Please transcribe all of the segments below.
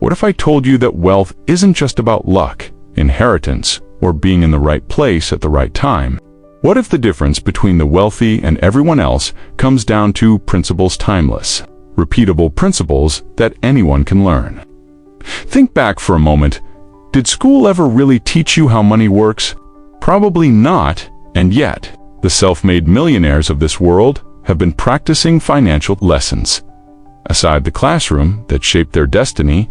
What if I told you that wealth isn't just about luck, inheritance, or being in the right place at the right time? What if the difference between the wealthy and everyone else comes down to principles timeless, repeatable principles that anyone can learn? Think back for a moment. Did school ever really teach you how money works? Probably not, and yet, the self-made millionaires of this world have been practicing financial lessons. Aside the classroom that shaped their destiny,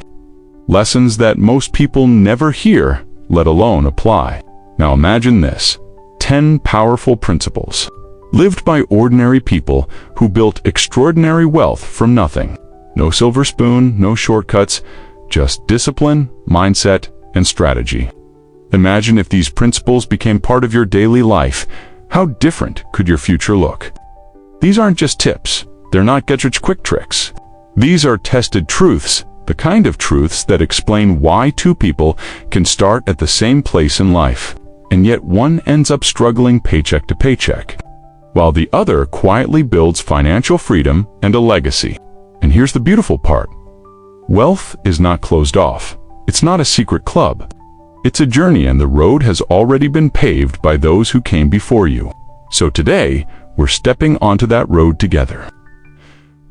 lessons that most people never hear, let alone apply. Now imagine this: 10 powerful principles, lived by ordinary people who built extraordinary wealth from nothing. No silver spoon, no shortcuts, just discipline, mindset, and strategy. Imagine if these principles became part of your daily life. How different could your future look? These aren't just tips. They're not get-rich-quick tricks. These are tested truths, the kind of truths that explain why two people can start at the same place in life, and yet one ends up struggling paycheck to paycheck, while the other quietly builds financial freedom and a legacy. And here's the beautiful part. Wealth is not closed off. It's not a secret club. It's a journey, and the road has already been paved by those who came before you. So today, we're stepping onto that road together.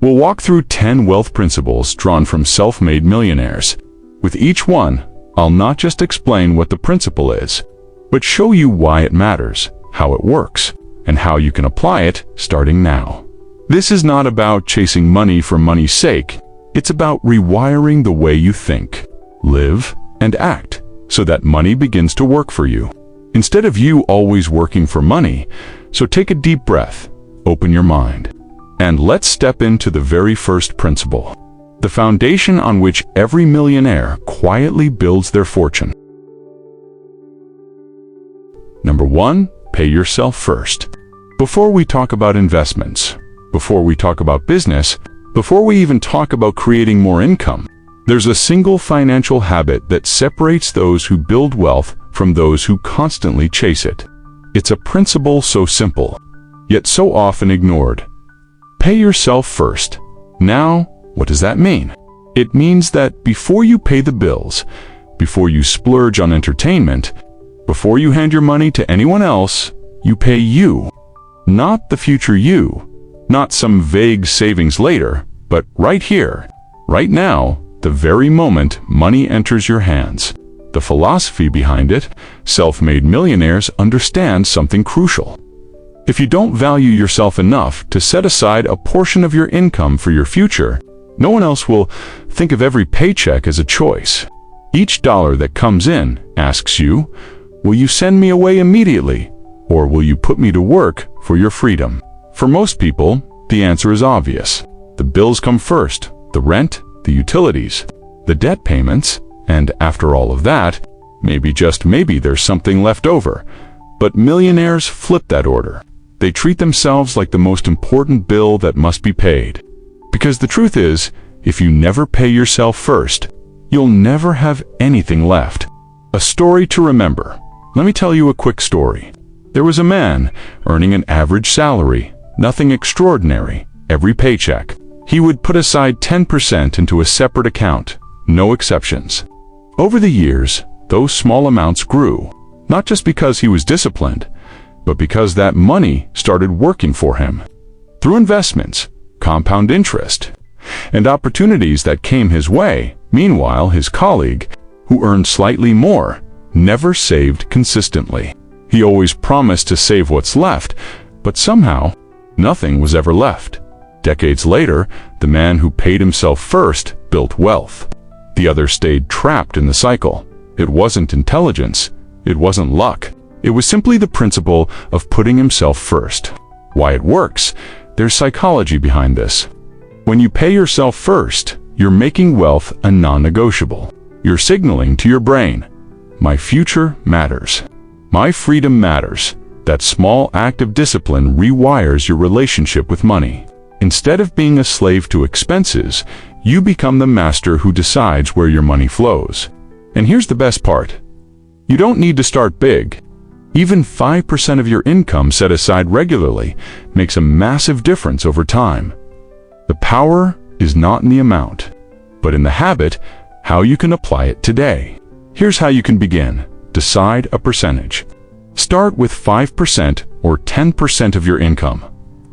We'll walk through 10 wealth principles drawn from self-made millionaires. With each one, I'll not just explain what the principle is, but show you why it matters, how it works, and how you can apply it starting now. This is not about chasing money for money's sake. It's about rewiring the way you think, live, and act, so that money begins to work for you, instead of you always working for money. So take a deep breath, open your mind, and let's step into the very first principle, the foundation on which every millionaire quietly builds their fortune. Number 1, pay yourself first. Before we talk about investments, before we talk about business, before we even talk about creating more income, there's a single financial habit that separates those who build wealth from those who constantly chase it. It's a principle so simple, yet so often ignored. Pay yourself first. Now, what does that mean? It means that before you pay the bills, before you splurge on entertainment, before you hand your money to anyone else, you pay you. Not the future you, not some vague savings later, but right here, right now, the very moment money enters your hands. The philosophy behind it, self-made millionaires understand something crucial. If you don't value yourself enough to set aside a portion of your income for your future, no one else will think of every paycheck as a choice. Each dollar that comes in asks you, will you send me away immediately, or will you put me to work for your freedom? For most people, the answer is obvious. The bills come first, the rent, the utilities, the debt payments, and after all of that, maybe just maybe there's something left over. But millionaires flip that order. They treat themselves like the most important bill that must be paid. Because the truth is, if you never pay yourself first, you'll never have anything left. A story to remember. Let me tell you a quick story. There was a man earning an average salary, nothing extraordinary, every paycheck. He would put aside 10% into a separate account, no exceptions. Over the years, those small amounts grew, not just because he was disciplined, but because that money started working for him. Through investments, compound interest, and opportunities that came his way. Meanwhile, his colleague, who earned slightly more, never saved consistently. He always promised to save what's left, but somehow, nothing was ever left. Decades later, the man who paid himself first built wealth. The other stayed trapped in the cycle. It wasn't intelligence. It wasn't luck. It was simply the principle of putting himself first. Why it works? There's psychology behind this. When you pay yourself first, you're making wealth a non-negotiable. You're signaling to your brain, my future matters. My freedom matters. That small act of discipline rewires your relationship with money. Instead of being a slave to expenses, you become the master who decides where your money flows. And here's the best part. You don't need to start big. Even 5% of your income set aside regularly makes a massive difference over time. The power is not in the amount, but in the habit. how you can apply it today. Here's how you can begin. Decide a percentage. Start with 5% or 10% of your income.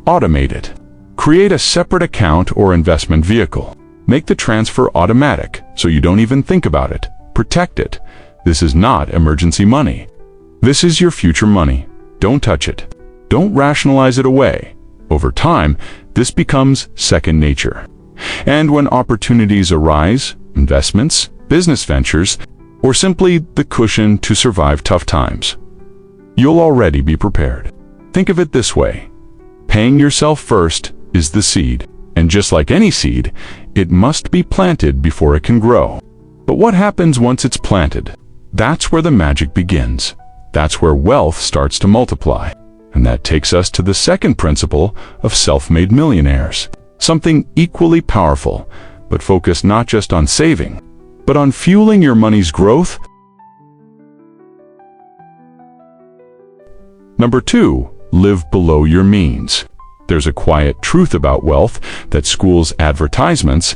Automate it. Create a separate account or investment vehicle. Make the transfer automatic so you don't even think about it. Protect it. This is not emergency money. This is your future money. Don't touch it. Don't rationalize it away. Over time, this becomes second nature. And when opportunities arise, investments, business ventures, or simply the cushion to survive tough times, you'll already be prepared. Think of it this way. Paying yourself first is the seed, and just like any seed, it must be planted before it can grow. But what happens once it's planted? That's where the magic begins. That's where wealth starts to multiply. And that takes us to the second principle of self-made millionaires. Something equally powerful, but focused not just on saving, but on fueling your money's growth. Number 2, live below your means. There's a quiet truth about wealth that schools, advertisements,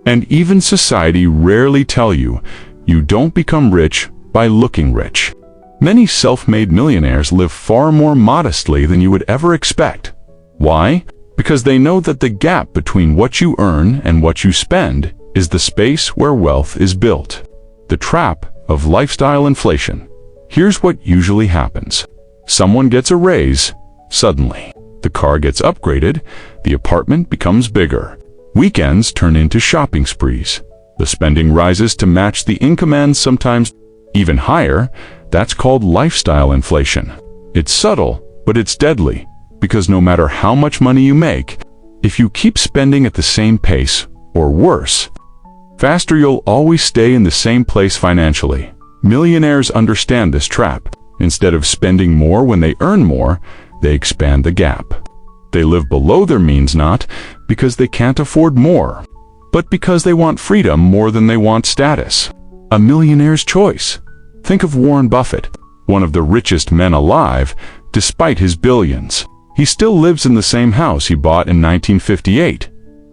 and even society rarely tell you. You don't become rich by looking rich. Many self-made millionaires live far more modestly than you would ever expect. Why? Because they know that the gap between what you earn and what you spend is the space where wealth is built. The trap of lifestyle inflation. Here's what usually happens. Someone gets a raise. Suddenly, the car gets upgraded. The apartment becomes bigger. Weekends turn into shopping sprees. The spending rises to match the income and sometimes even higher. That's called lifestyle inflation. It's subtle, but it's deadly, because no matter how much money you make, if you keep spending at the same pace, or worse, faster, you'll always stay in the same place financially. Millionaires understand this trap. Instead of spending more when they earn more, they expand the gap. They live below their means not because they can't afford more, but because they want freedom more than they want status. A millionaire's choice. Think of Warren Buffett, one of the richest men alive, despite his billions. He still lives in the same house he bought in 1958.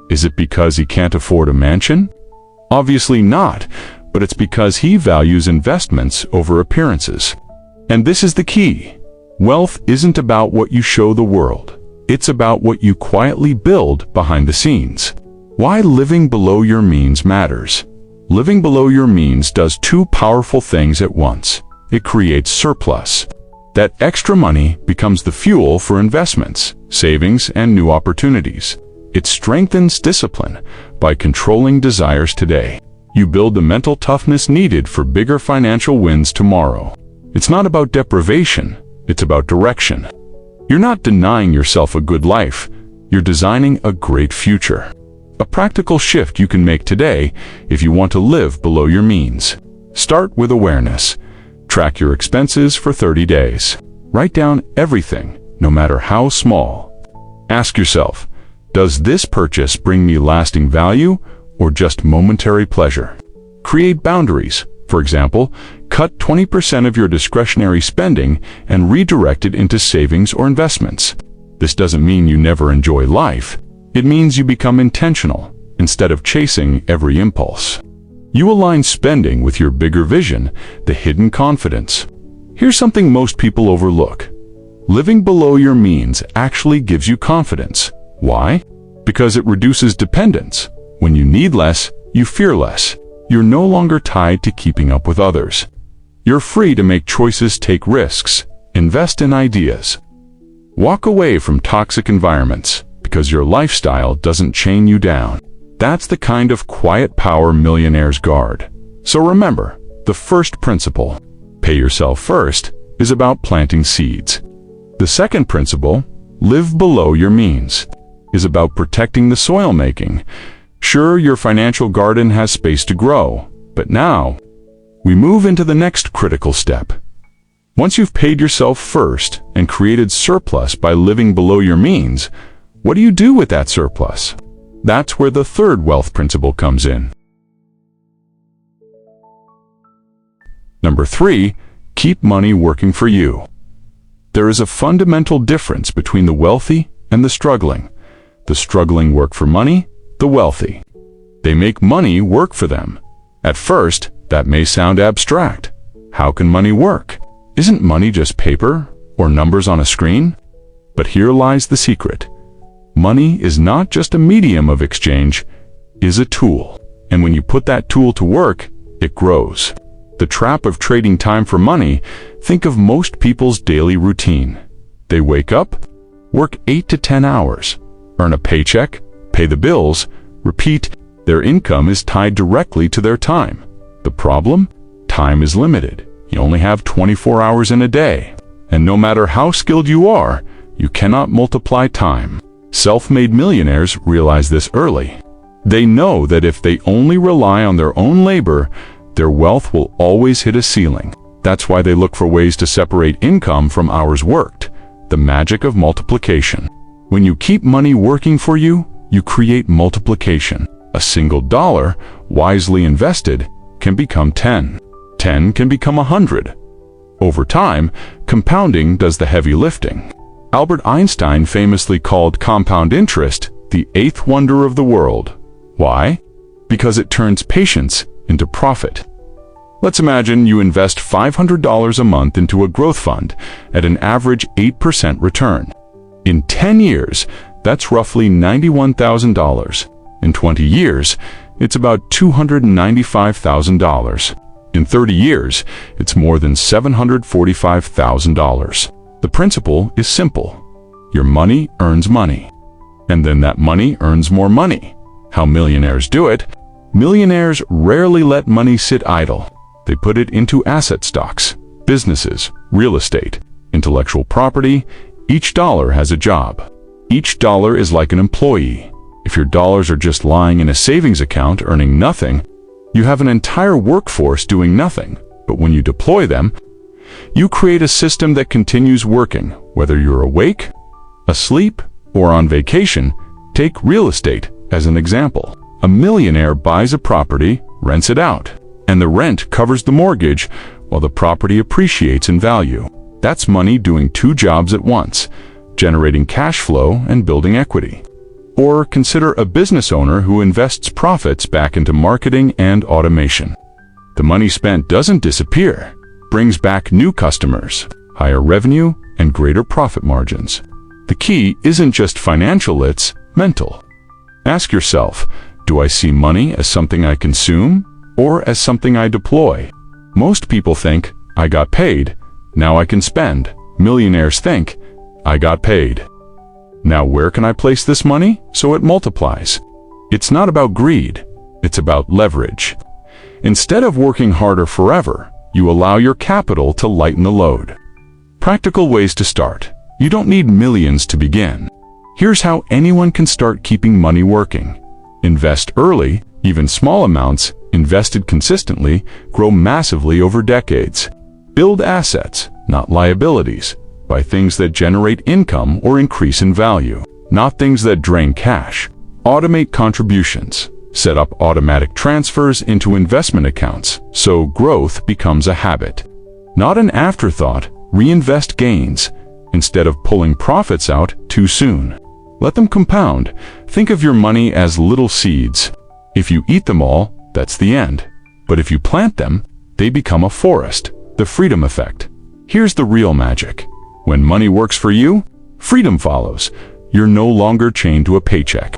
Is it because he can't afford a mansion? Obviously not, but it's because he values investments over appearances. And this is the key. Wealth isn't about what you show the world. It's about what you quietly build behind the scenes. Why living below your means matters. Living below your means does two powerful things at once. It creates surplus. That extra money becomes the fuel for investments, savings, and new opportunities. It strengthens discipline by controlling desires today. You build the mental toughness needed for bigger financial wins tomorrow. It's not about deprivation, it's about direction. You're not denying yourself a good life, you're designing a great future. A practical shift you can make today if you want to live below your means. Start with awareness. Track your expenses for 30 days. Write down everything, no matter how small. Ask yourself, does this purchase bring me lasting value or just momentary pleasure? Create boundaries. For example, cut 20% of your discretionary spending and redirect it into savings or investments. This doesn't mean you never enjoy life. It means you become intentional instead of chasing every impulse. You align spending with your bigger vision, the hidden confidence. Here's something most people overlook. Living below your means actually gives you confidence. Why? Because it reduces dependence. When you need less, you fear less. You're no longer tied to keeping up with others. You're free to make choices, take risks, invest in ideas. Walk away from toxic environments because your lifestyle doesn't chain you down. That's the kind of quiet power millionaires guard. So remember, the first principle, pay yourself first, is about planting seeds. The second principle, live below your means, is about protecting the soil making. Sure, your financial garden has space to grow, but now we move into the next critical step. Once you've paid yourself first and created surplus by living below your means, what do you do with that surplus? That's where the third wealth principle comes in. Number 3, keep money working for you. There is a fundamental difference between the wealthy and the struggling. The struggling work for money, the wealthy. They make money work for them. At first, that may sound abstract. How can money work? Isn't money just paper or numbers on a screen? But here lies the secret. Money is not just a medium of exchange, it is a tool. And when you put that tool to work, it grows. The trap of trading time for money, think of most people's daily routine. They wake up, work 8 to 10 hours, earn a paycheck, pay the bills, repeat. Their income is tied directly to their time. The problem? Time is limited. You only have 24 hours in a day. And no matter how skilled you are, you cannot multiply time. Self-made millionaires realize this early. They know that if they only rely on their own labor, their wealth will always hit a ceiling. That's why they look for ways to separate income from hours worked. The magic of multiplication. When you keep money working for you, you create multiplication. A single dollar, wisely invested, can become 10. 10 can become 100. Over time, compounding does the heavy lifting. Albert Einstein famously called compound interest the eighth wonder of the world. Why? Because it turns patience into profit. Let's imagine you invest $500 a month into a growth fund at an average 8% return. In 10 years, that's roughly $91,000. In 20 years, it's about $295,000. In 30 years, it's more than $745,000. The principle is simple. Your money earns money. And then that money earns more money. How millionaires do it? Millionaires rarely let money sit idle. They put it into asset stocks, businesses, real estate, intellectual property. Each dollar has a job. Each dollar is like an employee. If your dollars are just lying in a savings account earning nothing, you have an entire workforce doing nothing. But when you deploy them, you create a system that continues working, whether you're awake, asleep, or on vacation. Take real estate as an example. A millionaire buys a property, rents it out, and the rent covers the mortgage while the property appreciates in value. That's money doing two jobs at once, generating cash flow and building equity. Or consider a business owner who invests profits back into marketing and automation. The money spent doesn't disappear, brings back new customers, higher revenue, and greater profit margins. The key isn't just financial, it's mental. Ask yourself, do I see money as something I consume or as something I deploy? Most people think, I got paid, now I can spend. Millionaires think, I got paid. Now where can I place this money so it multiplies? It's not about greed, it's about leverage. Instead of working harder forever, you allow your capital to lighten the load. Practical ways to start. You don't need millions to begin. Here's how anyone can start keeping money working. Invest early, even small amounts, invested consistently, grow massively over decades. Build assets, not liabilities. Buy things that generate income or increase in value, not things that drain cash. Automate contributions. Set up automatic transfers into investment accounts so growth becomes a habit. Not an afterthought, reinvest gains instead of pulling profits out too soon. Let them compound. Think of your money as little seeds. If you eat them all, that's the end. But if you plant them, they become a forest. The freedom effect. Here's the real magic. When money works for you, freedom follows. You're no longer chained to a paycheck.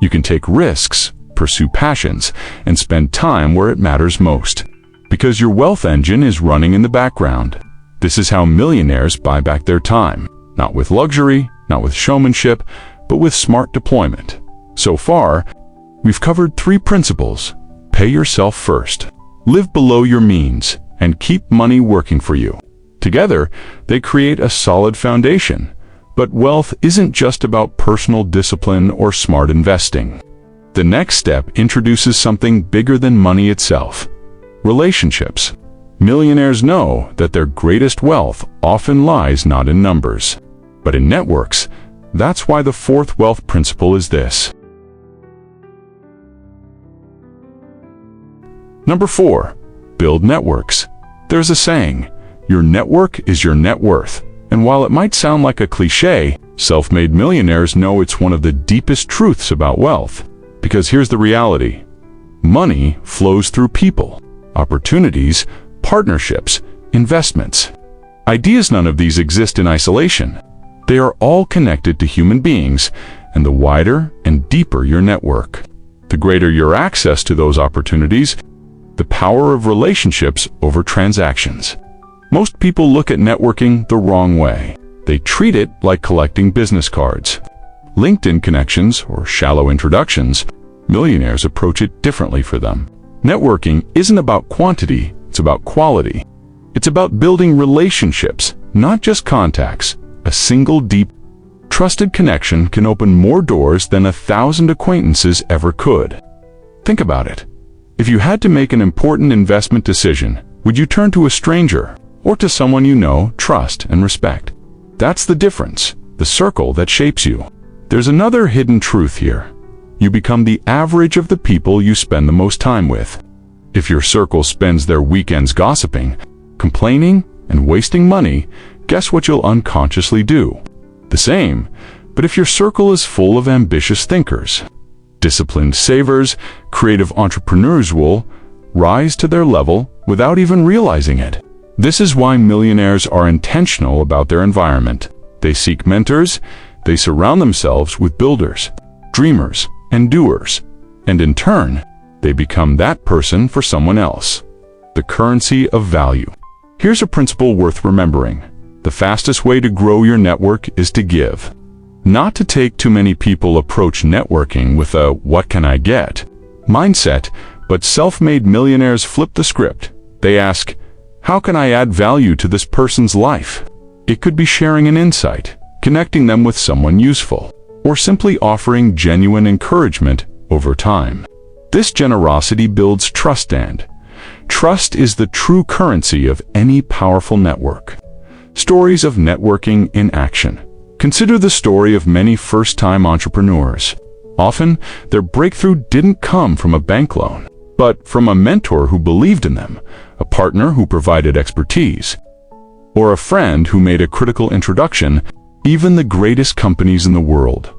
You can take risks, pursue passions, and spend time where it matters most. Because your wealth engine is running in the background. This is how millionaires buy back their time. Not with luxury, not with showmanship, but with smart deployment. So far, we've covered 3 principles. Pay yourself first. Live below your means, and keep money working for you. Together, they create a solid foundation. But wealth isn't just about personal discipline or smart investing. The next step introduces something bigger than money itself. Relationships. Millionaires know that their greatest wealth often lies not in numbers, but in networks. That's why the 4th wealth principle is this. Number 4, build networks. There's a saying, your network is your net worth. And while it might sound like a cliche, self-made millionaires know it's one of the deepest truths about wealth. Because here's the reality. Money flows through people, opportunities, partnerships, investments. Ideas, none of these exist in isolation. They are all connected to human beings, and the wider and deeper your network, the greater your access to those opportunities, the power of relationships over transactions. Most people look at networking the wrong way. They treat it like collecting business cards. LinkedIn connections or shallow introductions. Millionaires approach it differently for them. Networking isn't about quantity, it's about quality. It's about building relationships, not just contacts. A single deep, trusted connection can open more doors than 1,000 acquaintances ever could. Think about it. If you had to make an important investment decision, would you turn to a stranger or to someone you know, trust, and respect? That's the difference, the circle that shapes you. There's another hidden truth here. You become the average of the people you spend the most time with. If your circle spends their weekends gossiping, complaining, and wasting money, guess what you'll unconsciously do? The same, but if your circle is full of ambitious thinkers, disciplined savers, creative entrepreneurs will rise to their level without even realizing it. This is why millionaires are intentional about their environment. They seek mentors, they surround themselves with builders, dreamers, and doers, and in turn, they become that person for someone else. The currency of value. Here's a principle worth remembering. The fastest way to grow your network is to give. Not to take. Too many people approach networking with a "what can I get" mindset, but self-made millionaires flip the script. They ask, how can I add value to this person's life? It could be sharing an insight, connecting them with someone useful, or simply offering genuine encouragement over time. This generosity builds trust, and trust is the true currency of any powerful network. Stories of networking in action. Consider the story of many first-time entrepreneurs. Often, their breakthrough didn't come from a bank loan, but from a mentor who believed in them, a partner who provided expertise, or a friend who made a critical introduction. Even the greatest companies in the world,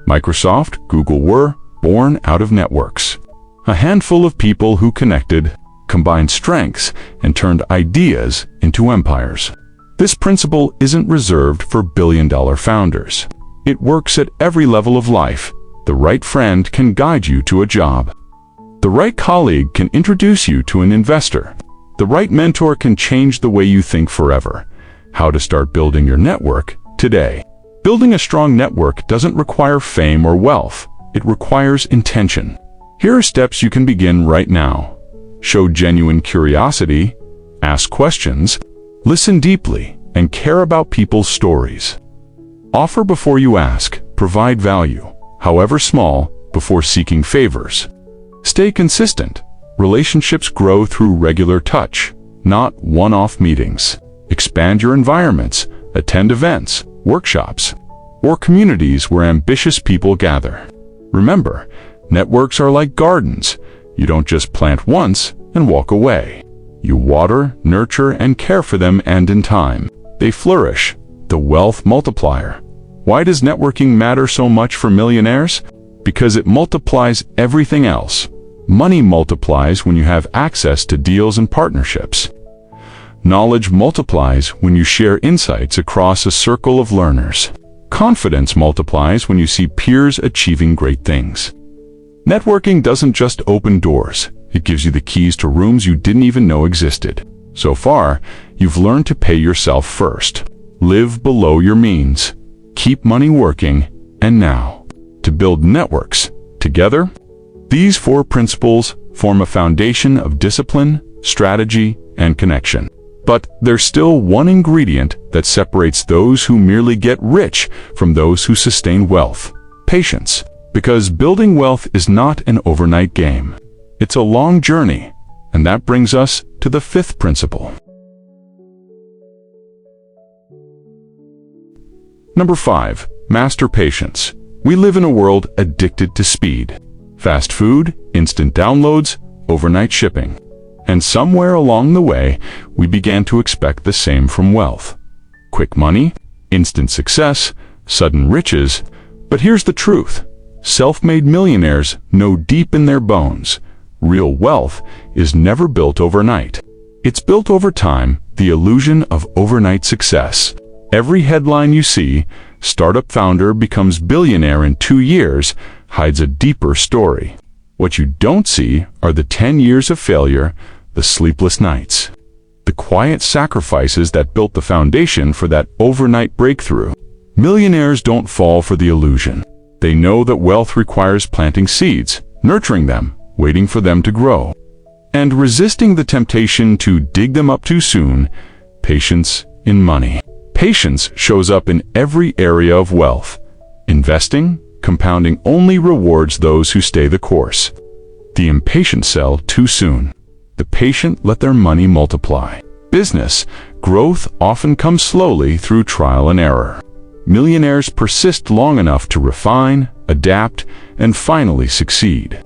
Microsoft, Google, were born out of networks. A handful of people who connected, combined strengths, and turned ideas into empires. This principle isn't reserved for billion-dollar founders. It works at every level of life. The right friend can guide you to a job. The right colleague can introduce you to an investor. The right mentor can change the way you think forever. How to start building your network today. Building a strong network doesn't require fame or wealth. It requires intention. Here are steps you can begin right now. Show genuine curiosity, ask questions, listen deeply, and care about people's stories. Offer before you ask, provide value, however small, before seeking favors. Stay consistent. Relationships grow through regular touch, not one-off meetings. Expand your environments, attend events, workshops, or communities where ambitious people gather. Remember, networks are like gardens. You don't just plant once and walk away. You water, nurture, and care for them, and in time, they flourish. The wealth multiplier. Why does networking matter so much for millionaires? Because it multiplies everything else. Money multiplies when you have access to deals and partnerships. Knowledge multiplies when you share insights across a circle of learners. Confidence multiplies when you see peers achieving great things. Networking doesn't just open doors. It gives you the keys to rooms you didn't even know existed. So far, you've learned to pay yourself first. Live below your means. Keep money working. And now, to build networks together. These 4 principles form a foundation of discipline, strategy, and connection. But there's still one ingredient that separates those who merely get rich from those who sustain wealth: patience. Because building wealth is not an overnight game. It's a long journey, and that brings us to the 5th principle. Number 5. Master patience. We live in a world addicted to speed. Fast food, instant downloads, overnight shipping. And somewhere along the way, we began to expect the same from wealth. Quick money, instant success, sudden riches. But here's the truth. Self-made millionaires know deep in their bones, real wealth is never built overnight. It's built over time, the illusion of overnight success. Every headline you see, startup founder becomes billionaire in 2 years, hides a deeper story. What you don't see are the 10 years of failure, the sleepless nights, the quiet sacrifices that built the foundation for that overnight breakthrough. Millionaires don't fall for the illusion. They know that wealth requires planting seeds, nurturing them, waiting for them to grow, and resisting the temptation to dig them up too soon. Patience in money. Patience shows up in every area of wealth. Investing, compounding only rewards those who stay the course. The impatient sell too soon. The patient let their money multiply. Business, growth often comes slowly through trial and error. Millionaires persist long enough to refine, adapt, and finally succeed.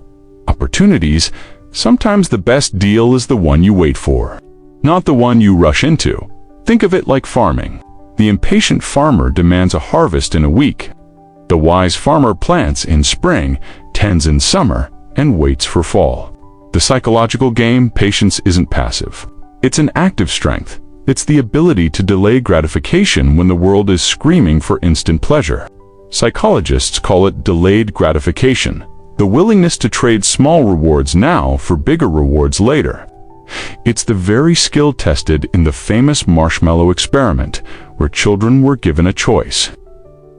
Opportunities, sometimes the best deal is the one you wait for, not the one you rush into. Think of it like farming. The impatient farmer demands a harvest in a week. The wise farmer plants in spring, tends in summer, and waits for fall. The psychological game, patience isn't passive. It's an active strength. It's the ability to delay gratification when the world is screaming for instant pleasure. Psychologists call it delayed gratification, the willingness to trade small rewards now for bigger rewards later. It's the very skill tested in the famous marshmallow experiment, where children were given a choice.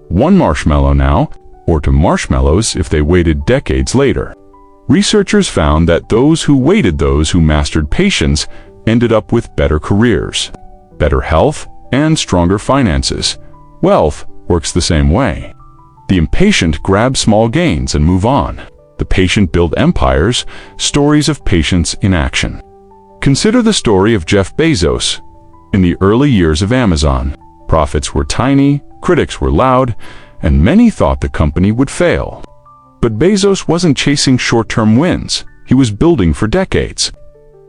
1 marshmallow now, or 2 marshmallows if they waited decades later. Researchers found that those who mastered patience ended up with better careers, better health, and stronger finances. Wealth works the same way. The impatient grab small gains and move on. The patient build empires, stories of patience in action. Consider the story of Jeff Bezos. In the early years of Amazon, profits were tiny, critics were loud, and many thought the company would fail. But Bezos wasn't chasing short-term wins. He was building for decades.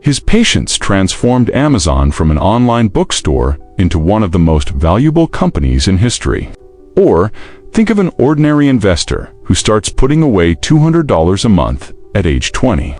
His patience transformed Amazon from an online bookstore into one of the most valuable companies in history. Or, think of an ordinary investor who starts putting away $200 a month at age 20.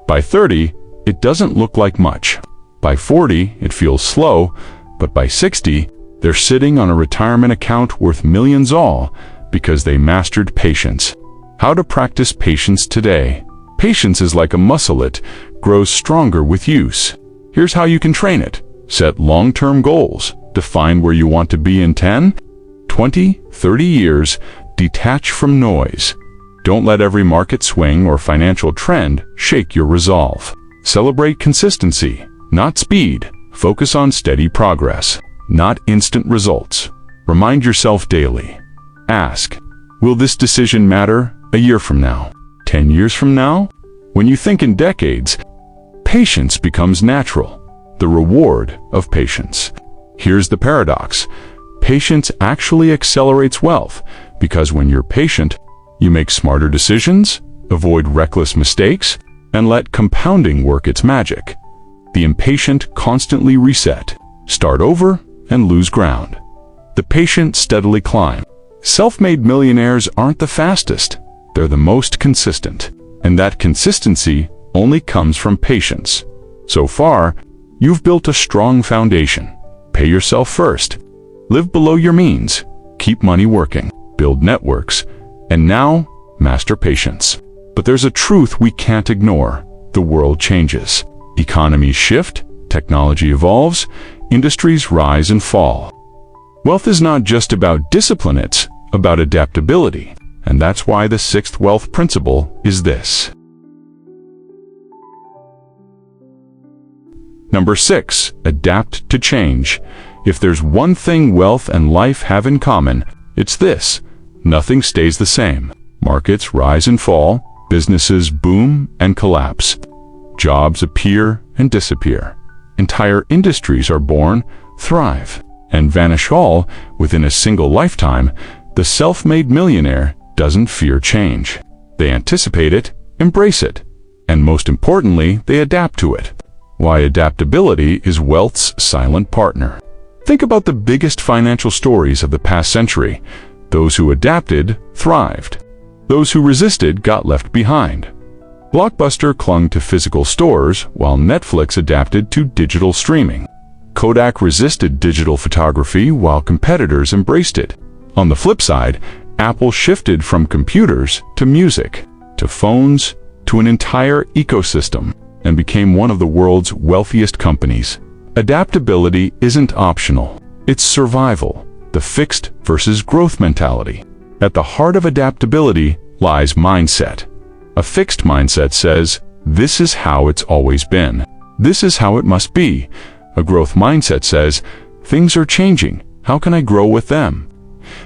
By 30, it doesn't look like much. By 40, it feels slow, but by 60, they're sitting on a retirement account worth millions, all because they mastered patience. How to practice patience today. Patience is like a muscle. It grows stronger with use. Here's how you can train it. Set long-term goals. Define where you want to be in 10, 20, 30 years. Detach from noise. Don't let every market swing or financial trend shake your resolve. Celebrate consistency, not speed. Focus on steady progress, not instant results. Remind yourself daily. Ask, will this decision matter a year from now? 10 years from now? When you think in decades, patience becomes natural. The reward of patience. Here's the paradox. Patience actually accelerates wealth, because when you're patient, you make smarter decisions, avoid reckless mistakes, and let compounding work its magic. The impatient constantly reset, start over, and lose ground. The patient steadily climb. Self-made millionaires aren't the fastest. They're the most consistent. And that consistency only comes from patience. So far, you've built a strong foundation. Pay yourself first. Live below your means. Keep money working. Build networks. And now, master patience. But there's a truth we can't ignore. The world changes. Economies shift. Technology evolves. Industries rise and fall. Wealth is not just about discipline, it's about adaptability. And that's why the 6th wealth principle is this. Number 6, adapt to change. If there's one thing wealth and life have in common, it's this. Nothing stays the same. Markets rise and fall, businesses boom and collapse. Jobs appear and disappear. Entire industries are born, thrive, and vanish all within a single lifetime. The self-made millionaire doesn't fear change. They anticipate it, embrace it, and most importantly, they adapt to it. Why adaptability is wealth's silent partner. Think about the biggest financial stories of the past century. Those who adapted thrived. Those who resisted got left behind. Blockbuster clung to physical stores while Netflix adapted to digital streaming. Kodak resisted digital photography while competitors embraced it. On the flip side, Apple shifted from computers to music, to phones, to an entire ecosystem, and became one of the world's wealthiest companies. Adaptability isn't optional. It's survival, the fixed versus growth mentality. At the heart of adaptability lies mindset. A fixed mindset says, this is how it's always been. This is how it must be. A growth mindset says, things are changing. How can I grow with them?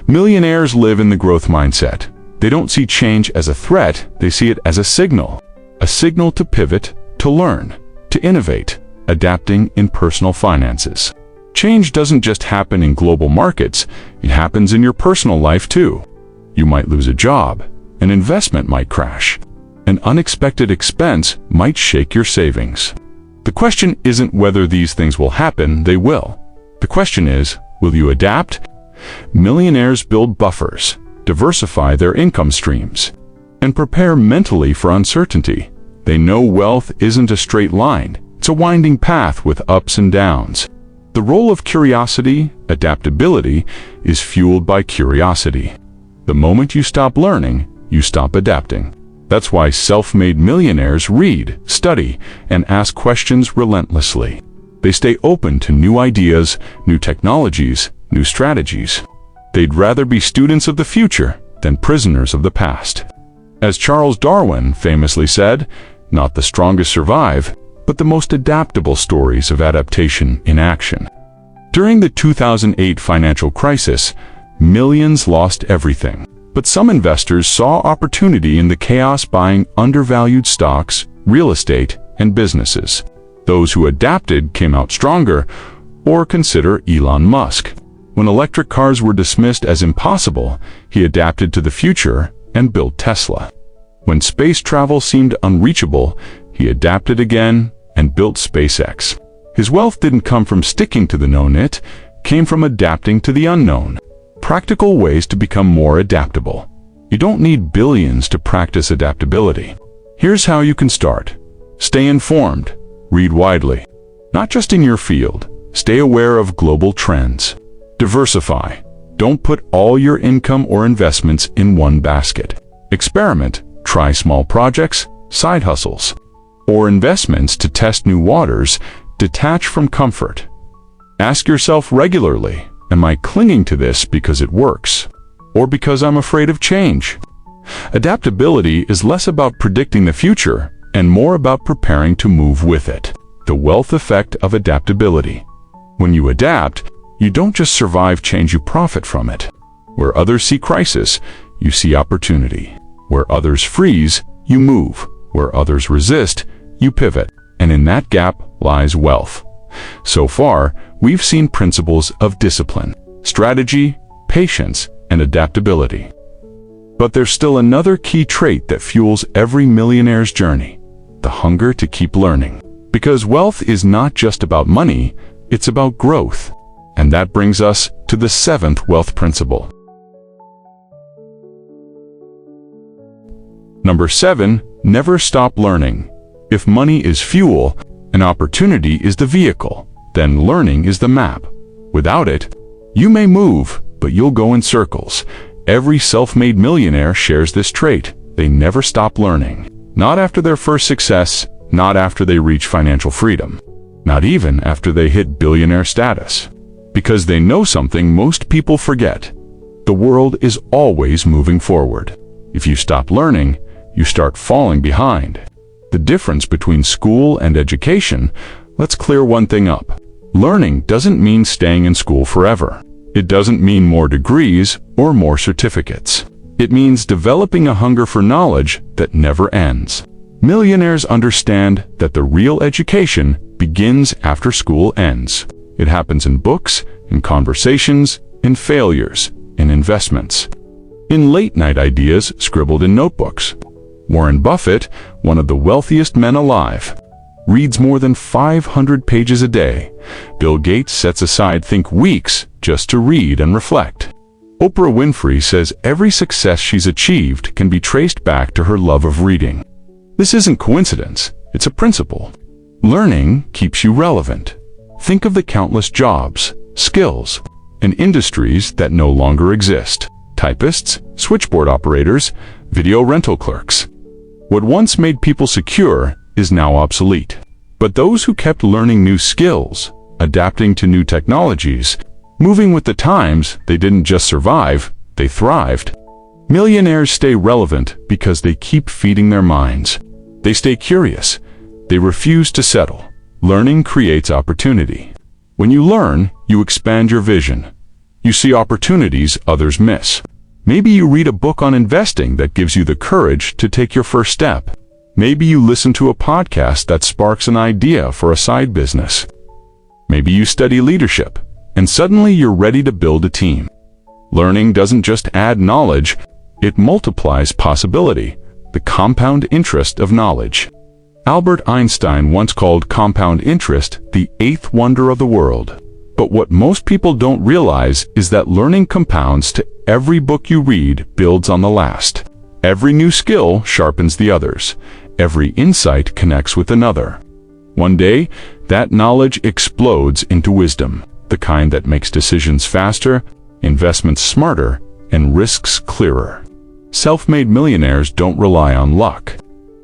Millionaires live in the growth mindset. They don't see change as a threat, they see it as a signal. A signal to pivot, to learn, to innovate, adapting in personal finances. Change doesn't just happen in global markets, it happens in your personal life too. You might lose a job, an investment might crash, an unexpected expense might shake your savings. The question isn't whether these things will happen, they will. The question is, will you adapt? Millionaires build buffers, diversify their income streams, and prepare mentally for uncertainty. They know wealth isn't a straight line, it's a winding path with ups and downs. The role of curiosity, adaptability, is fueled by curiosity. The moment you stop learning, you stop adapting. That's why self-made millionaires read, study, and ask questions relentlessly. They stay open to new ideas, new technologies, new strategies. They'd rather be students of the future than prisoners of the past. As Charles Darwin famously said, not the strongest survive, but the most adaptable stories of adaptation in action. During the 2008 financial crisis, millions lost everything. But some investors saw opportunity in the chaos, buying undervalued stocks, real estate, and businesses. Those who adapted came out stronger. Or consider Elon Musk. When electric cars were dismissed as impossible, he adapted to the future and built Tesla. When space travel seemed unreachable, he adapted again and built SpaceX. His wealth didn't come from sticking to the known, it came from adapting to the unknown. Practical ways to become more adaptable. You don't need billions to practice adaptability. Here's how you can start. Stay informed. Read widely. Not just in your field. Stay aware of global trends. Diversify. Don't put all your income or investments in one basket. Experiment. Try small projects, side hustles, or investments to test new waters. Detach from comfort. Ask yourself regularly, am I clinging to this because it works, or because I'm afraid of change? Adaptability is less about predicting the future and more about preparing to move with it. The wealth effect of adaptability. When you adapt, you don't just survive change, you profit from it. Where others see crisis, you see opportunity. Where others freeze, you move. Where others resist, you pivot. And in that gap lies wealth. So far, we've seen principles of discipline, strategy, patience, and adaptability. But there's still another key trait that fuels every millionaire's journey: the hunger to keep learning. Because wealth is not just about money, it's about growth. And that brings us to the seventh wealth principle. Number 7, never stop learning. If money is fuel, and opportunity is the vehicle, then learning is the map. Without it, you may move, but you'll go in circles. Every self-made millionaire shares this trait. They never stop learning. Not after their first success, not after they reach financial freedom, not even after they hit billionaire status. Because they know something most people forget. The world is always moving forward. If you stop learning, you start falling behind. The difference between school and education, let's clear one thing up. Learning doesn't mean staying in school forever. It doesn't mean more degrees or more certificates. It means developing a hunger for knowledge that never ends. Millionaires understand that the real education begins after school ends. It happens in books, in conversations, in failures, in investments, in late-night ideas scribbled in notebooks. Warren Buffett, one of the wealthiest men alive, reads more than 500 pages a day. Bill Gates sets aside weeks just to read and reflect. Oprah Winfrey says every success she's achieved can be traced back to her love of reading. This isn't coincidence, it's a principle. Learning keeps you relevant. Think of the countless jobs, skills, and industries that no longer exist. Typists, switchboard operators, video rental clerks. What once made people secure is now obsolete. But those who kept learning new skills, adapting to new technologies, moving with the times, they didn't just survive, they thrived. Millionaires stay relevant because they keep feeding their minds. They stay curious. They refuse to settle. Learning creates opportunity. When you learn, you expand your vision. You see opportunities others miss. Maybe you read a book on investing that gives you the courage to take your first step. Maybe you listen to a podcast that sparks an idea for a side business. Maybe you study leadership, and suddenly you're ready to build a team. Learning doesn't just add knowledge, it multiplies possibility, the compound interest of knowledge. Albert Einstein once called compound interest the eighth wonder of the world. But what most people don't realize is that learning compounds to every book you read builds on the last. Every new skill sharpens the others. Every insight connects with another. One day, that knowledge explodes into wisdom, the kind that makes decisions faster, investments smarter, and risks clearer. Self-made millionaires don't rely on luck.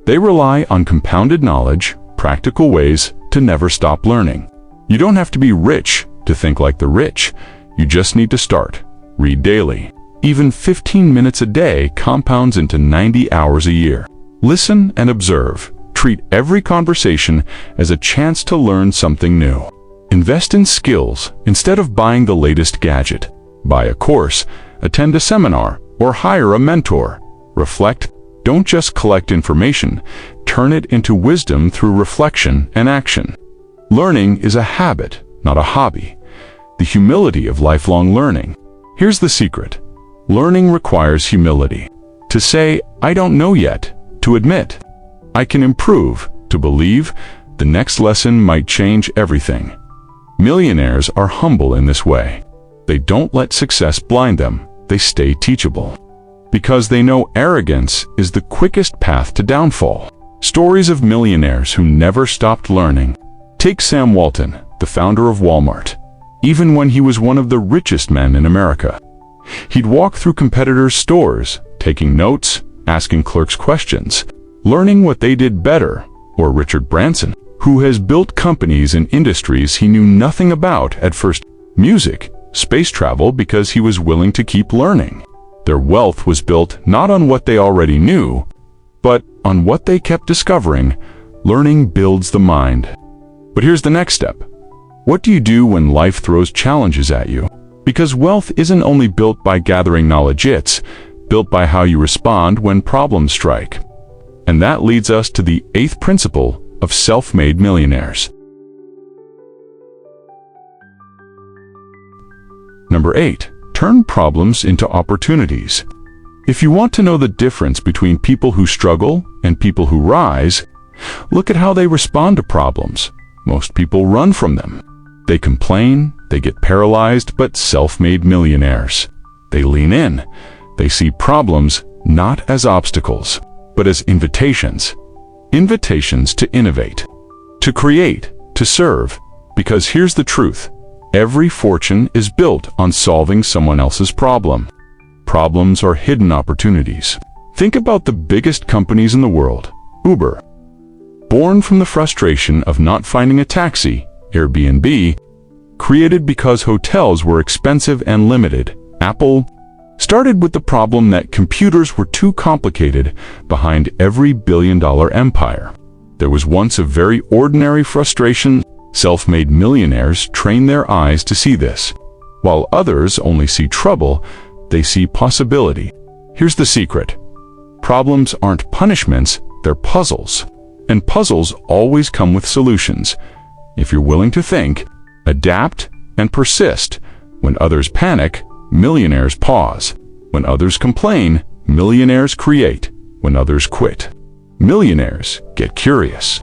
They rely on compounded knowledge, practical ways to never stop learning. You don't have to be rich to think like the rich. You just need to start. Read daily. Even 15 minutes a day compounds into 90 hours a year. Listen and observe. Treat every conversation as a chance to learn something new. Invest in skills instead of buying the latest gadget. Buy a course, attend a seminar, or hire a mentor. Reflect. Don't just collect information. Turn it into wisdom through reflection and action. Learning is a habit, not a hobby. The humility of lifelong learning. Here's the secret. Learning requires humility. To say, I don't know yet. To admit, I can improve. To believe, the next lesson might change everything. Millionaires are humble in this way. They don't let success blind them. They stay teachable. Because they know arrogance is the quickest path to downfall. Stories of millionaires who never stopped learning. Take Sam Walton, the founder of Walmart. Even when he was one of the richest men in America, he'd walk through competitors' stores, taking notes, asking clerks questions, learning what they did better. Or Richard Branson, who has built companies in industries he knew nothing about at first. Music, space travel, because he was willing to keep learning. Their wealth was built not on what they already knew, but on what they kept discovering. Learning builds the mind. But here's the next step. What do you do when life throws challenges at you? Because wealth isn't only built by gathering knowledge, it's built by how you respond when problems strike. And that leads us to the eighth principle of self-made millionaires. Number 8. Turn problems into opportunities. If you want to know the difference between people who struggle and people who rise, look at how they respond to problems. Most people run from them. They complain, they get paralyzed, but self-made millionaires. They lean in. They see problems not as obstacles, but as invitations. Invitations to innovate, to create, to serve. Because here's the truth. Every fortune is built on solving someone else's problem. Problems are hidden opportunities. Think about the biggest companies in the world. Uber. Born from the frustration of not finding a taxi. Airbnb. Created because hotels were expensive and limited. Apple. Started with the problem that computers were too complicated. Behind every billion-dollar empire, there was once a very ordinary frustration. Self-made millionaires train their eyes to see this. While others only see trouble, they see possibility. Here's the secret. Problems aren't punishments, they're puzzles. And puzzles always come with solutions. If you're willing to think, adapt, and persist. When others panic, millionaires pause. When others complain, millionaires create. When others quit, millionaires get curious.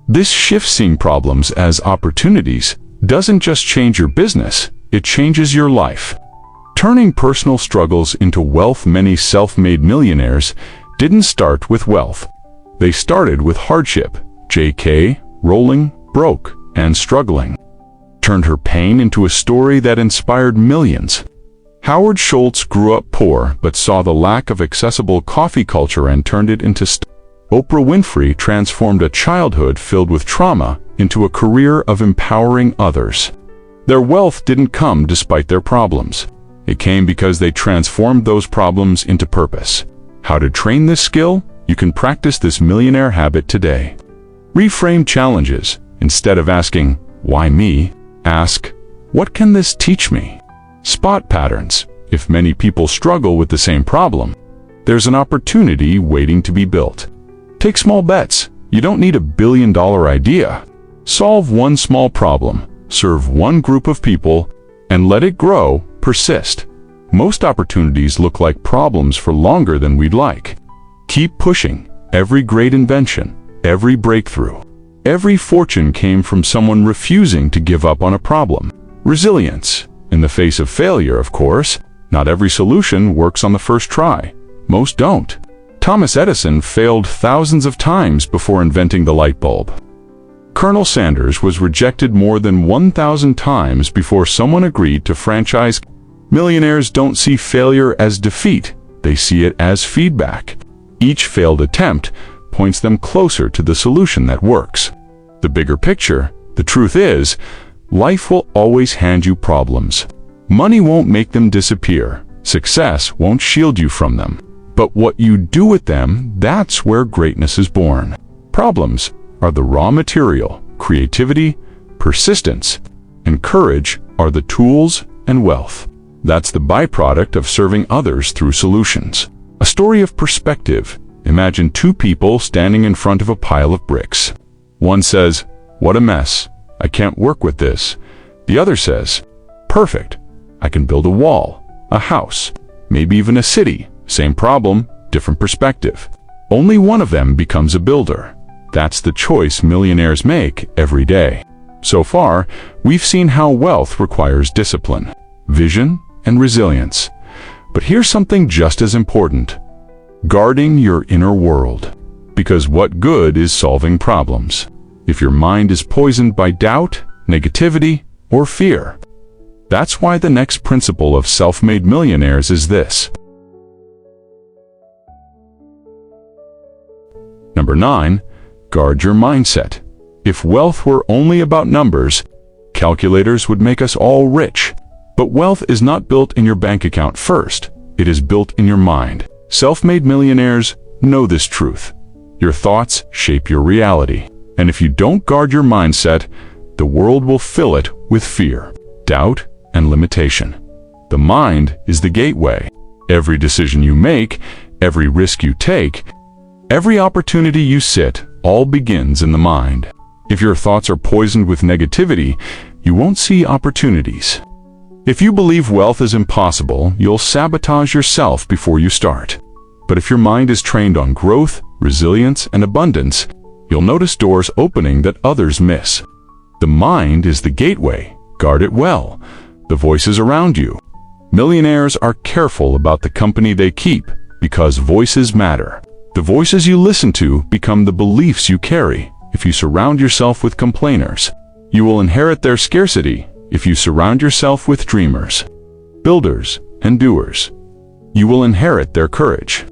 This shift, seeing problems as opportunities, doesn't just change your business, it changes your life. Turning personal struggles into wealth. Many self-made millionaires didn't start with wealth. They started with hardship. J.K. Rowling, broke and struggling, turned her pain into a story that inspired millions. Howard Schultz grew up poor but saw the lack of accessible coffee culture and turned it into Oprah Winfrey transformed a childhood filled with trauma into a career of empowering others. Their wealth didn't come despite their problems. It came because they transformed those problems into purpose. How to train this skill? You can practice this millionaire habit today. Reframe challenges. Instead of asking, "Why me?" ask, "What can this teach me?" Spot patterns. If many people struggle with the same problem, there's an opportunity waiting to be built. Take small bets. You don't need a billion-dollar idea. Solve one small problem, serve one group of people, and let it grow. Persist. Most opportunities look like problems for longer than we'd like. Keep pushing. Every great invention, every breakthrough, every fortune came from someone refusing to give up on a problem. Resilience. In the face of failure, of course, not every solution works on the first try. Most don't. Thomas Edison failed thousands of times before inventing the light bulb. Colonel Sanders was rejected more than 1,000 times before someone agreed to franchise. Millionaires don't see failure as defeat, they see it as feedback. Each failed attempt points them closer to the solution that works. The bigger picture, the truth is, life will always hand you problems. Money won't make them disappear. Success won't shield you from them. But what you do with them, that's where greatness is born. Problems are the raw material. Creativity, persistence, and courage are the tools and wealth. That's the byproduct of serving others through solutions. A story of perspective. Imagine two people standing in front of a pile of bricks. One says, "What a mess. I can't work with this." The other says, "Perfect. I can build a wall, a house, maybe even a city. Same problem, different perspective." Only one of them becomes a builder. That's the choice millionaires make every day. So far, we've seen how wealth requires discipline, vision, and resilience. But here's something just as important: guarding your inner world. Because what good is solving problems if your mind is poisoned by doubt, negativity, or fear? That's why the next principle of self-made millionaires is this. Number 9, guard your mindset. If wealth were only about numbers, calculators would make us all rich. But wealth is not built in your bank account first. It is built in your mind. Self-made millionaires know this truth. Your thoughts shape your reality. And if you don't guard your mindset, the world will fill it with fear, doubt, and limitation. The mind is the gateway. Every decision you make, every risk you take, every opportunity you sit, all begins in the mind. If your thoughts are poisoned with negativity, you won't see opportunities. If you believe wealth is impossible, you'll sabotage yourself before you start. But if your mind is trained on growth, resilience, and abundance, you'll notice doors opening that others miss. The mind is the gateway. Guard it well. The voices around you. Millionaires are careful about the company they keep because voices matter. The voices you listen to become the beliefs you carry. If you surround yourself with complainers, you will inherit their scarcity. If you surround yourself with dreamers, builders, and doers, you will inherit their courage.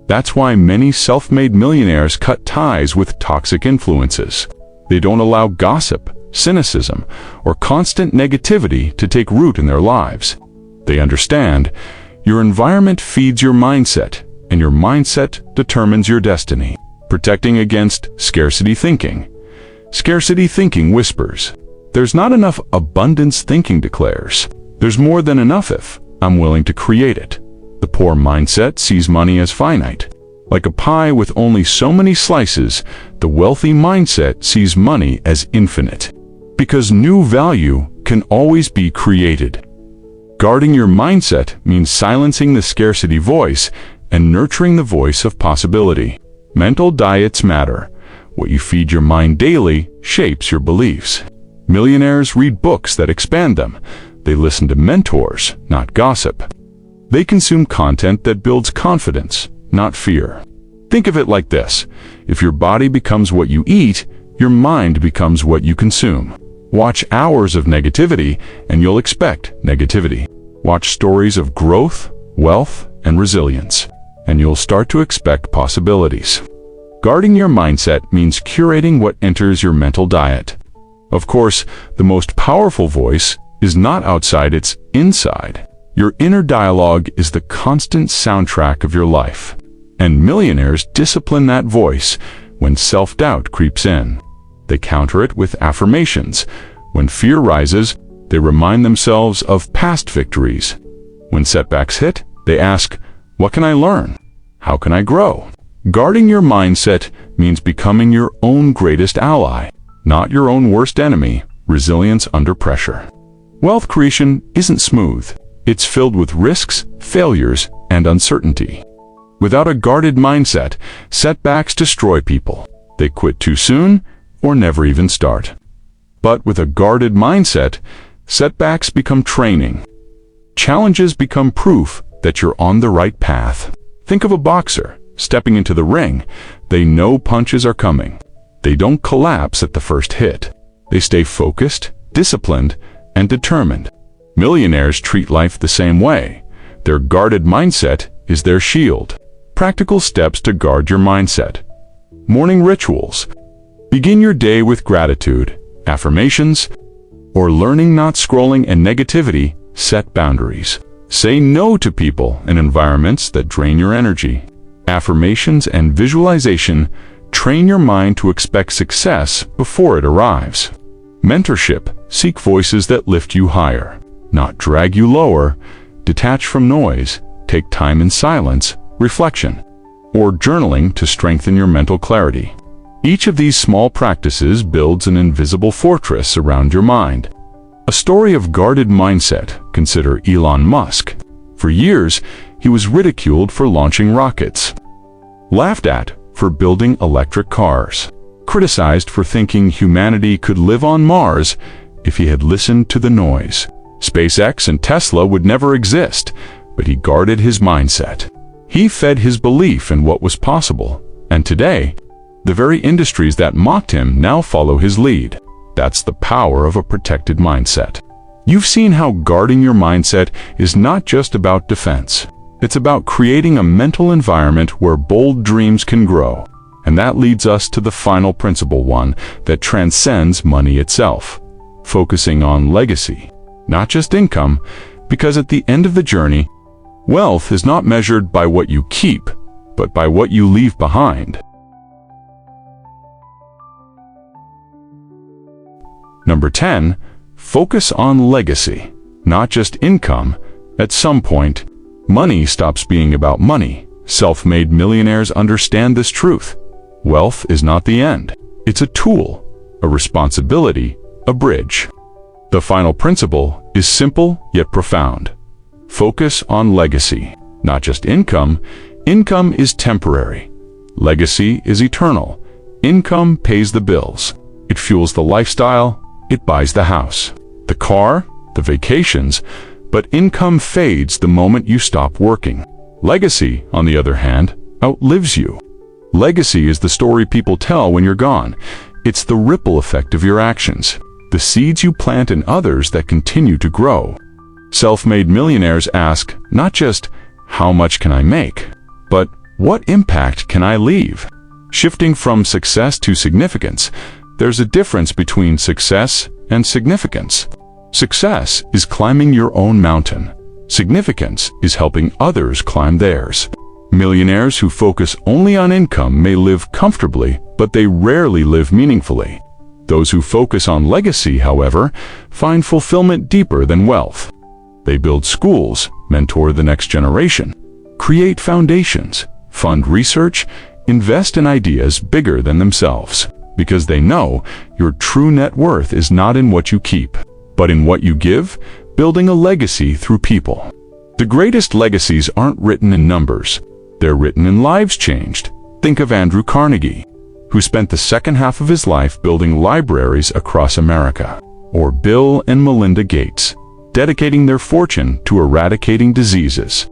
That's why many self-made millionaires cut ties with toxic influences. They don't allow gossip, cynicism, or constant negativity to take root in their lives. They understand your environment feeds your mindset, and your mindset determines your destiny. Protecting against scarcity thinking. Scarcity thinking whispers, "There's not enough." Abundance thinking declares, "There's more than enough if I'm willing to create it." The poor mindset sees money as finite. Like a pie with only so many slices, the wealthy mindset sees money as infinite. Because new value can always be created. Guarding your mindset means silencing the scarcity voice and nurturing the voice of possibility. Mental diets matter. What you feed your mind daily shapes your beliefs. Millionaires read books that expand them. They listen to mentors, not gossip. They consume content that builds confidence, not fear. Think of it like this. If your body becomes what you eat, your mind becomes what you consume. Watch hours of negativity, and you'll expect negativity. Watch stories of growth, wealth, and resilience, and you'll start to expect possibilities. Guarding your mindset means curating what enters your mental diet. Of course, the most powerful voice is not outside, it's inside. Your inner dialogue is the constant soundtrack of your life. And millionaires discipline that voice when self-doubt creeps in. They counter it with affirmations. When fear rises, they remind themselves of past victories. When setbacks hit, they ask, what can I learn? How can I grow? Guarding your mindset means becoming your own greatest ally, not your own worst enemy. Resilience under pressure. Wealth creation isn't smooth. It's filled with risks, failures, and uncertainty. Without a guarded mindset, setbacks destroy people. They quit too soon or never even start. But with a guarded mindset, setbacks become training. Challenges become proof that you're on the right path. Think of a boxer stepping into the ring. They know punches are coming. They don't collapse at the first hit. They stay focused, disciplined, and determined. Millionaires treat life the same way. Their guarded mindset is their shield. Practical steps to guard your mindset. Morning rituals. Begin your day with gratitude, affirmations, or learning not scrolling and negativity. Set boundaries. Say no to people and environments that drain your energy. Affirmations and visualization train your mind to expect success before it arrives. Mentorship. Seek voices that lift you higher, not drag you lower. Detach from noise. Take time in silence, reflection, or journaling to strengthen your mental clarity. Each of these small practices builds an invisible fortress around your mind. A story of guarded mindset. Consider Elon Musk. For years, he was ridiculed for launching rockets, laughed at for building electric cars, criticized for thinking humanity could live on Mars if he had listened to the noise. SpaceX and Tesla would never exist, but he guarded his mindset. He fed his belief in what was possible, and today, the very industries that mocked him now follow his lead. That's the power of a protected mindset. You've seen how guarding your mindset is not just about defense. It's about creating a mental environment where bold dreams can grow. And that leads us to the final principle, one that transcends money itself. Focusing on legacy, not just income, because at the end of the journey, wealth is not measured by what you keep, but by what you leave behind. Number 10, focus on legacy, not just income. At some point, money stops being about money. Self-made millionaires understand this truth. Wealth is not the end. It's a tool, a responsibility, a bridge. The final principle is simple yet profound. Focus on legacy, not just income. Income is temporary. Legacy is eternal. Income pays the bills. It fuels the lifestyle. It buys the house, the car, the vacations, but income fades the moment you stop working. Legacy, on the other hand, outlives you. Legacy is the story people tell when you're gone. It's the ripple effect of your actions, the seeds you plant in others that continue to grow. Self-made millionaires ask not just, how much can I make, but what impact can I leave? Shifting from success to significance, there's a difference between success and significance. Success is climbing your own mountain. Significance is helping others climb theirs. Millionaires who focus only on income may live comfortably, but they rarely live meaningfully. Those who focus on legacy, however, find fulfillment deeper than wealth. They build schools, mentor the next generation, create foundations, fund research, invest in ideas bigger than themselves. Because they know your true net worth is not in what you keep, but in what you give, building a legacy through people. The greatest legacies aren't written in numbers. They're written in lives changed. Think of Andrew Carnegie, who spent the second half of his life building libraries across America, or Bill and Melinda Gates, dedicating their fortune to eradicating diseases.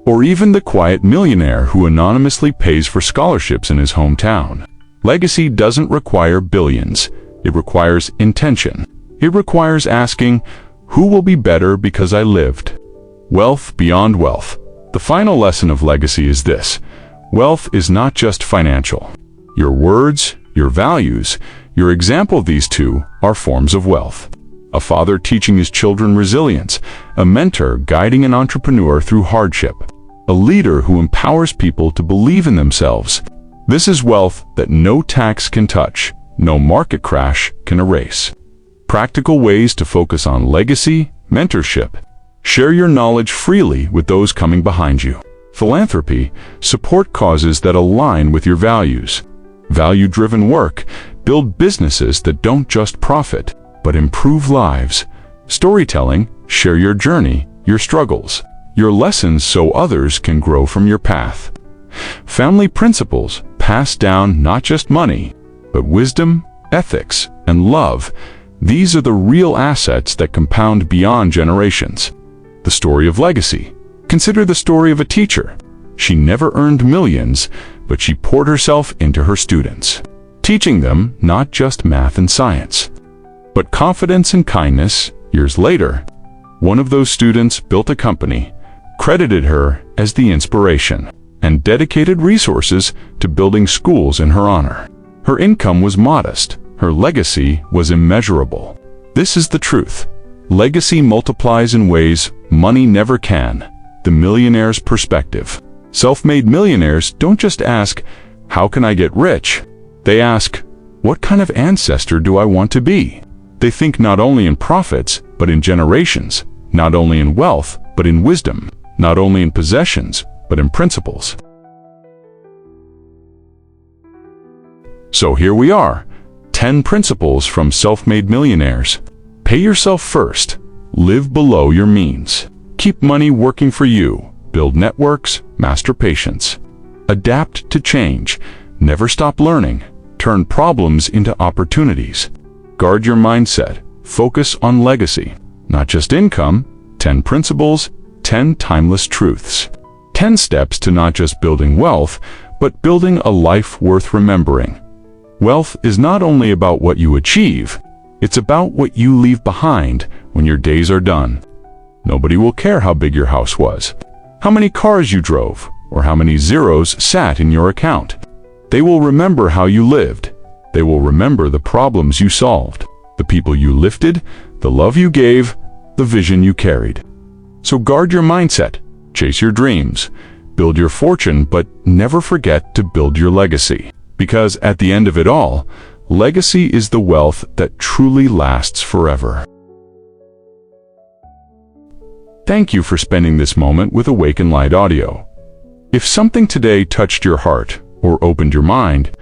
or even the quiet millionaire who anonymously pays for scholarships in his hometown. Legacy doesn't require billions. It requires intention. It requires asking, who will be better because I lived? Wealth beyond wealth. The final lesson of legacy is this: wealth is not just financial. Your words, your values, your example of these two are forms of wealth. A father teaching his children resilience, a mentor guiding an entrepreneur through hardship, a leader who empowers people to believe in themselves. This is wealth that no tax can touch, no market crash can erase. Practical ways to focus on legacy, mentorship. Share your knowledge freely with those coming behind you. Philanthropy. Support causes that align with your values. Value-driven work. Build businesses that don't just profit, but improve lives. Storytelling. Share your journey, your struggles, your lessons so others can grow from your path. Family principles. Pass down not just money, but wisdom, ethics, and love. These are the real assets that compound beyond generations. The story of legacy. Consider the story of a teacher. She never earned millions, but she poured herself into her students, teaching them not just math and science, but confidence and kindness. Years later, one of those students built a company, credited her as the inspiration, and dedicated resources to building schools in her honor. Her income was modest. Her legacy was immeasurable. This is the truth. Legacy multiplies in ways money never can. The millionaire's perspective. Self-made millionaires don't just ask, how can I get rich? They ask, what kind of ancestor do I want to be? They think not only in profits, but in generations. Not only in wealth, but in wisdom. Not only in possessions, but in principles. So here we are. 10 principles from self-made millionaires. Pay yourself first. Live below your means. Keep money working for you. Build networks. Master patience. Adapt to change. Never stop learning. Turn problems into opportunities. Guard your mindset. Focus on legacy. Not just income. 10 principles. 10 timeless truths. 10 steps to not just building wealth, but building a life worth remembering. Wealth is not only about what you achieve, it's about what you leave behind when your days are done. Nobody will care how big your house was, how many cars you drove, or how many zeros sat in your account. They will remember how you lived. They will remember the problems you solved, the people you lifted, the love you gave, the vision you carried. So guard your mindset, chase your dreams, build your fortune, but never forget to build your legacy. Because at the end of it all, legacy is the wealth that truly lasts forever. Thank you for spending this moment with Awaken Light Audio. If something today touched your heart or opened your mind,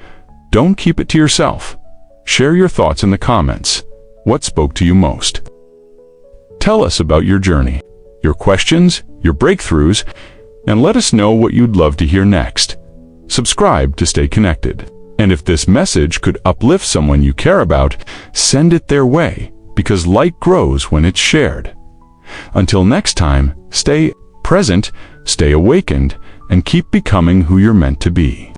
don't keep it to yourself. Share your thoughts in the comments. What spoke to you most? Tell us about your journey, your questions, your breakthroughs, and let us know what you'd love to hear next. Subscribe to stay connected. And if this message could uplift someone you care about, send it their way, because light grows when it's shared. Until next time, stay present, stay awakened, and keep becoming who you're meant to be.